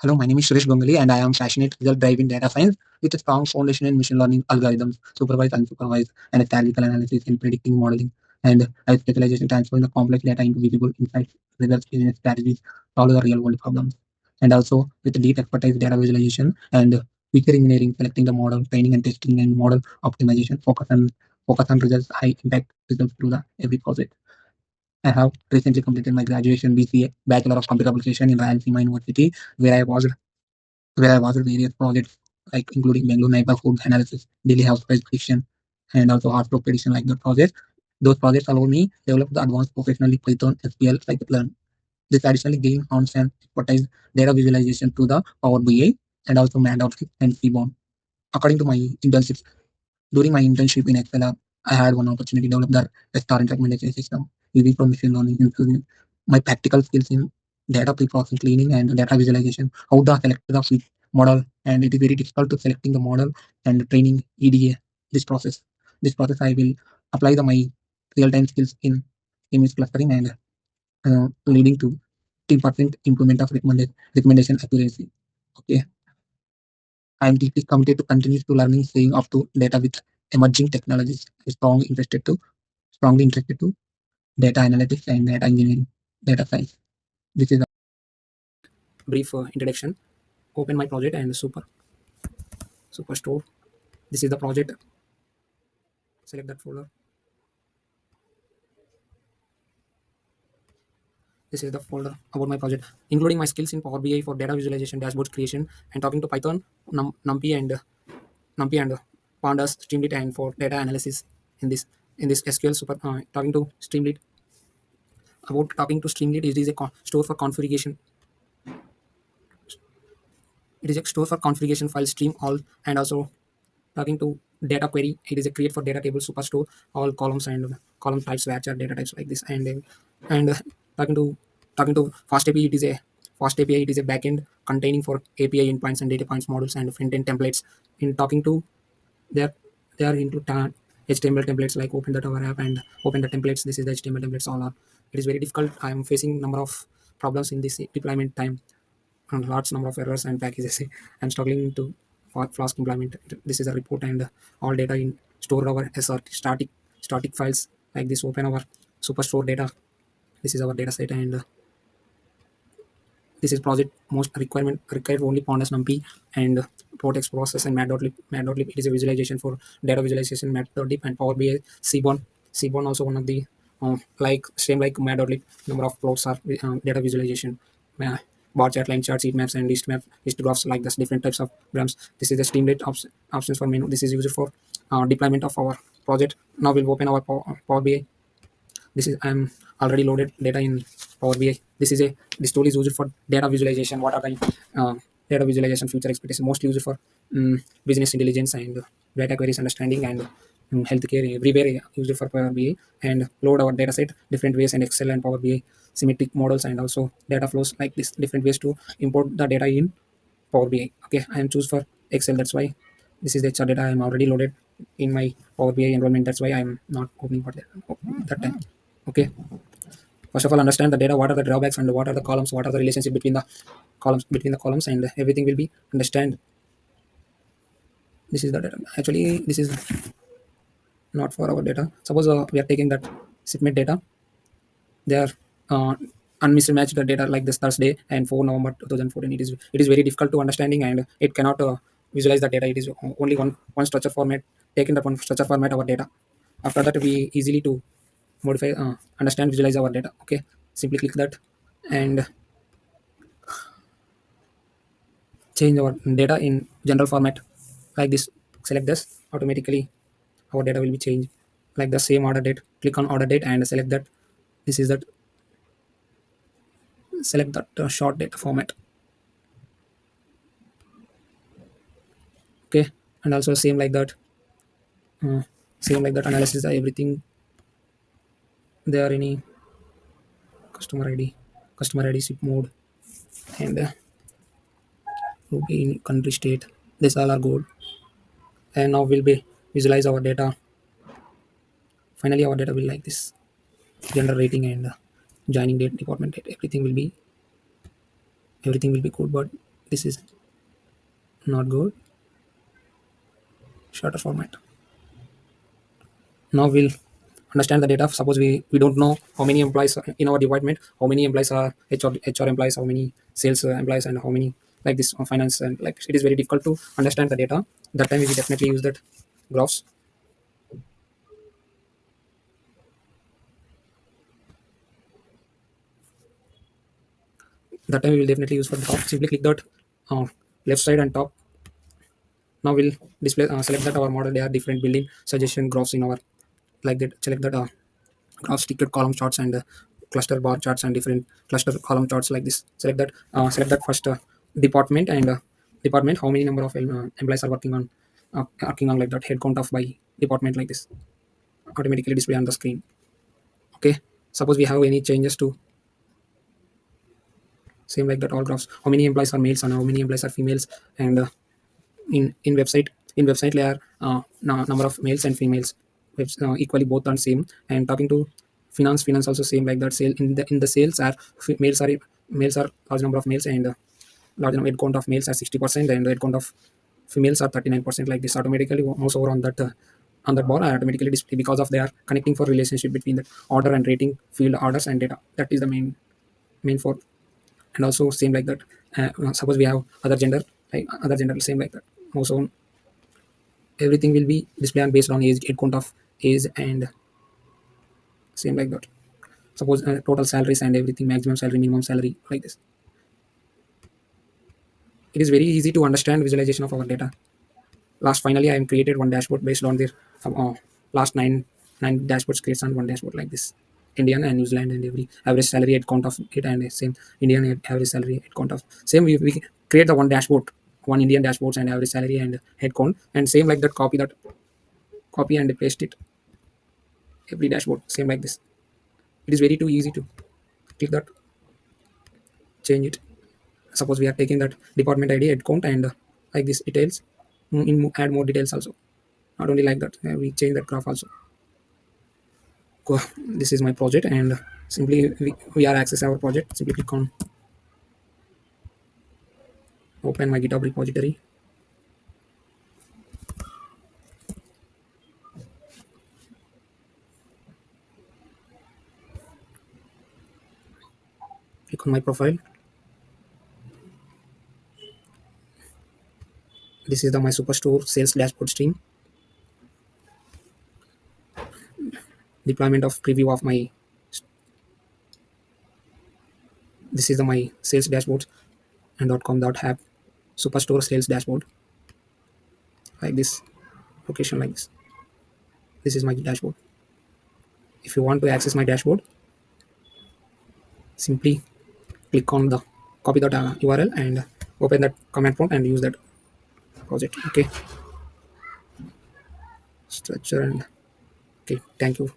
Hello, my name is Suresh Ganguly, and I am passionate result-driven data science with a strong foundation in machine learning algorithms, supervised, unsupervised, and statistical analysis in predicting modeling. And I specialization transferring the complex data into visible insights, results, business strategies, solve the real-world problems. And also with deep expertise data visualization and feature engineering, selecting the model, training and testing, and model optimization, focus on results, high impact results through the every project. I have recently completed my graduation BCA, Bachelor of Computer Application in Rayalaseema University, where I was where I was in various projects like including Bangalore neighborhood analysis, Delhi house price prediction, and also heartbreak prediction like the project. Those projects allow me develop the advanced professionally Python, SQL, scikit-learn. This additionally gain on-site expertise data visualization through the Power BI and also Mandout and Seaborn. According to my internships, during my internship in Excel, I had one opportunity to develop the restaurant recommendation system using from machine learning, including my practical skills in data pre-processing, cleaning, and data visualization. How the selected of which model, and it is very difficult to selecting the model and training EDA. This process, this process, I will apply the my real-time skills in image clustering and leading to 10% improvement of recommendation accuracy. Okay, I am deeply committed to continue to learning, staying up to data with emerging technologies. Strongly interested to data analytics and data engineering, data science. This is a brief introduction. Open my project and Superstore. This is the project. Select that folder. This is the folder about my project, including my skills in Power BI for data visualization, dashboard creation, and talking to Python, NumPy and Pandas, Streamlit, and for data analysis in this SQL super. Talking to Streamlit about talking to Streamlit, it is a store for configuration. It is a store for configuration file stream all, and also talking to data query. It is a create for data table superstore all columns and column types, batch or data types like this. And talking to fast API. It is a fast API. It is a backend containing for API endpoints and data points models and front end templates. In talking to They are into HTML templates like open the Tower app and open the templates. This is the HTML templates all are. It is very difficult. I am facing number of problems in this deployment time and large number of errors and packages. I'm struggling to flask deployment. This is a report and all data in store our SRT static files like this. Open our Superstore data. This is our data set and this is project most required only Pandas NumPy and preprocess and Matplotlib. Matplotlib it is a visualization for data visualization. Matplotlib and Power BI. Seaborn. Seaborn also one of the like same like Matplotlib. Number of plots are data visualization. Uh, Bar chart, line charts, heat maps, and list graphs like this. Different types of grams. This is the Streamlit options for menu. This is used for deployment of our project. Now we'll open our Power BI. This is I'm already loaded data in Power BI. This tool is used for data visualization. What are the data visualization future expectation mostly used for business intelligence and data queries understanding and healthcare everywhere used for Power BI and load our data set different ways and Excel and Power BI symmetric models and also data flows like this different ways to import the data in Power BI. Okay, I am choose for Excel. That's why this is the Excel data I am already loaded in my Power BI environment. That's why I am not opening for that time. Okay, first of all understand the data, what are the drawbacks and what are the columns, what are the relationship between the columns and everything will be understand. This is the data. Actually this is not for our data. Suppose we are taking that shipment data. They are unmismatched the data like this Thursday and 4 November 2014. It is very difficult to understanding and it cannot visualize the data. It is only one structure format, taking the one structure format our data. After that we easily to modify understand visualize our data. Okay, simply click that and change our data in general format like this. Select this, automatically our data will be changed like the same order date. Click on order date and select that. This is that. Select that short data format. Okay, and also uh, same like that analysis everything. There are any customer id ship mode and Ruby in country state. This all are good. And now we'll be visualize our data. Finally our data will like this. Gender rating and joining date, department date, everything will be good, but This is not good. Shorter format. Now we'll understand the data. Suppose we don't know how many employees are in our department, how many employees are HR employees, how many sales employees, and how many like this finance, and like it is very difficult to understand the data. That time we will definitely use that graphs. That time we will definitely use for the top. Simply click that uh, left side and top. Now we'll display select that our model. There are different building suggestion graphs in our like that. Select that graphs, ticket column charts, and cluster bar charts, and different cluster column charts like this. Select that first department, and department how many number of employees are working on like that, head count of by department like this, automatically display on the screen. Okay, suppose we have any changes to same like that all graphs, how many employees are males and how many employees are females, and in website layer number of males and females equally both are same. And talking to finance also same like that. Sale in the sales are males are large number of males, and large number head count of males are 60%, and head count of females are 39% like this. Automatically moves over on that bar, automatically display because of they are connecting for relationship between the order and rating field, orders and data. That is the main for. And also same like that. Suppose we have other gender, like other gender same like that. Also everything will be displayed based on age, head count of age, and same like that. Suppose total salaries and everything, maximum salary, minimum salary like this. It is very easy to understand visualization of our data. Finally I am created one dashboard based on their last nine dashboards creates on one dashboard like this. Indian and New Zealand and every average salary at count of it, and same Indian average salary at count of same. We create the one dashboard, one Indian dashboards and average salary and head count, and same like that. Copy and paste it every dashboard same like this. It is very too easy to click that, change it. Suppose we are taking that department ID, head count, and like this details. Add more details also. Not only like that, we change that graph also. This is my project, and simply we are access our project. Simply click on open my GitHub repository. Click on my profile. This is my Superstore Sales Dashboard stream. Deployment of preview of my. This is my sales dashboard and .com.app Superstore Sales Dashboard like this. Location like this. This is my dashboard. If you want to access my dashboard, simply click on the copy that URL and open that command prompt and use that project. Okay, structure and okay. Thank you.